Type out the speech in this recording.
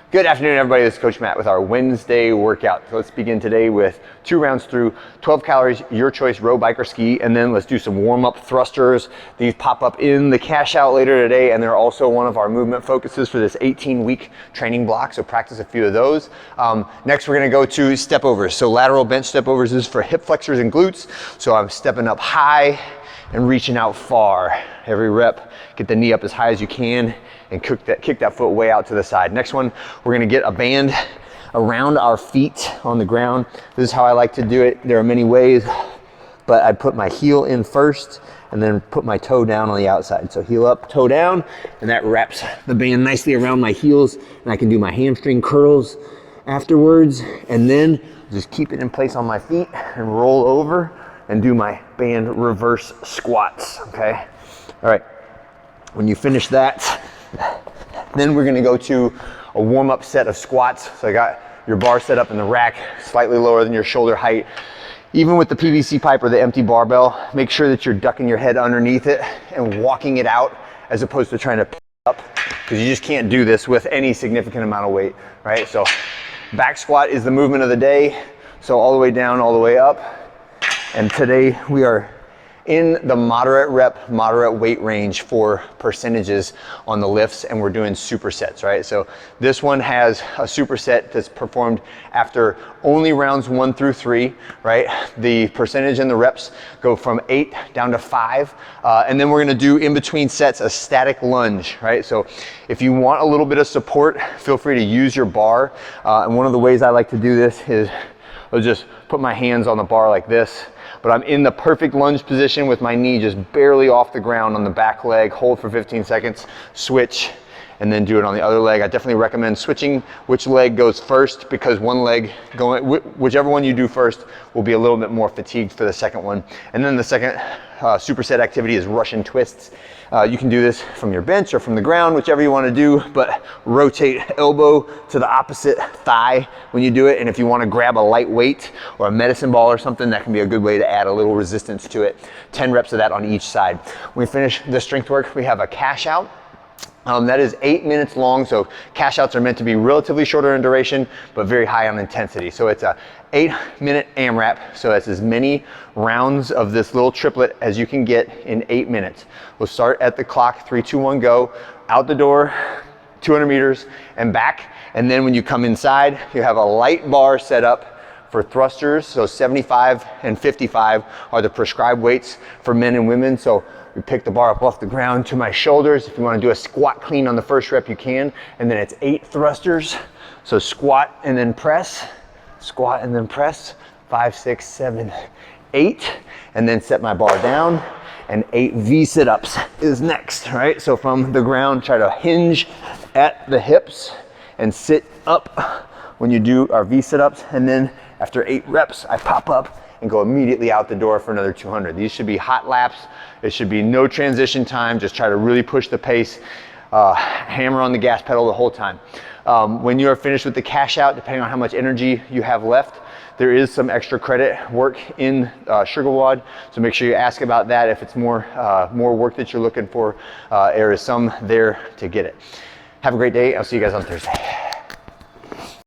Good afternoon, everybody. This is Coach Matt with our Wednesday workout. So let's begin today with 2 rounds through 12 calories, your choice, row, bike, or ski, and then let's do some warm-up thrusters. These pop up in the cash out later today, and they're also one of our movement focuses for this 18-week training block, so practice a few of those. Next, we're gonna go to step overs. So lateral bench step overs is for hip flexors and glutes. So I'm stepping up high and reaching out far. Every rep, get the knee up as high as you can and kick that foot way out to the side. Next one, we're gonna get a band around our feet on the ground. This is how I like to do it. There are many ways, but I put my heel in first and then put my toe down on the outside. So heel up, toe down, and that wraps the band nicely around my heels, and I can do my hamstring curls afterwards, and then just keep it in place on my feet and roll over and do my band reverse squats, okay? All right, when you finish that, then we're gonna go to a warm-up set of squats. So I got your bar set up in the rack, slightly lower than your shoulder height. Even with the PVC pipe or the empty barbell, make sure that you're ducking your head underneath it and walking it out as opposed to trying to pick it up, because you just can't do this with any significant amount of weight, right? So back squat is the movement of the day. So all the way down, all the way up. And today we are in the moderate rep, moderate weight range for percentages on the lifts, and we're doing supersets, right? So this one has a superset that's performed after only rounds 1 through 3, right? The percentage and the reps go from 8 down to 5, and then we're gonna do in between sets a static lunge, right? So if you want a little bit of support, feel free to use your bar, and one of the ways I like to do this is I'll just put my hands on the bar like this, but I'm in the perfect lunge position with my knee just barely off the ground on the back leg, hold for 15 seconds, switch, and then do it on the other leg. I definitely recommend switching which leg goes first, because one leg going, whichever one you do first will be a little bit more fatigued for the second one. And then the second superset activity is Russian twists. You can do this from your bench or from the ground, whichever you want to do, but rotate elbow to the opposite thigh when you do it. And if you want to grab a light weight or a medicine ball or something, that can be a good way to add a little resistance to it. 10 reps of that on each side. When we finish the strength work, we have a cash out. That is 8 minutes long, so cash outs are meant to be relatively shorter in duration, but very high on intensity. So it's a 8-minute AMRAP, so that's as many rounds of this little triplet as you can get in 8 minutes. We'll start at the clock, 3, 2, 1, go, out the door, 200 meters and back. And then when you come inside, you have a light bar set up for thrusters, so 75 and 55 are the prescribed weights for men and women. So we pick the bar up off the ground to my shoulders. If you want to do a squat clean on the first rep, you can. And then it's 8 thrusters. So squat and then press, squat and then press, 5, 6, 7, 8. And then set my bar down, and 8 V sit-ups is next, right? So from the ground, try to hinge at the hips and sit up when you do our V sit-ups. And then after 8 reps, I pop up and go immediately out the door for another 200. These should be hot laps. It should be no transition time. Just try to really push the pace, hammer on the gas pedal the whole time. When you are finished with the cash out, depending on how much energy you have left, there is some extra credit work in Sugar WOD, so make sure you ask about that if it's more work that you're looking for. There is some there to get it. Have a great day. I'll see you guys on Thursday.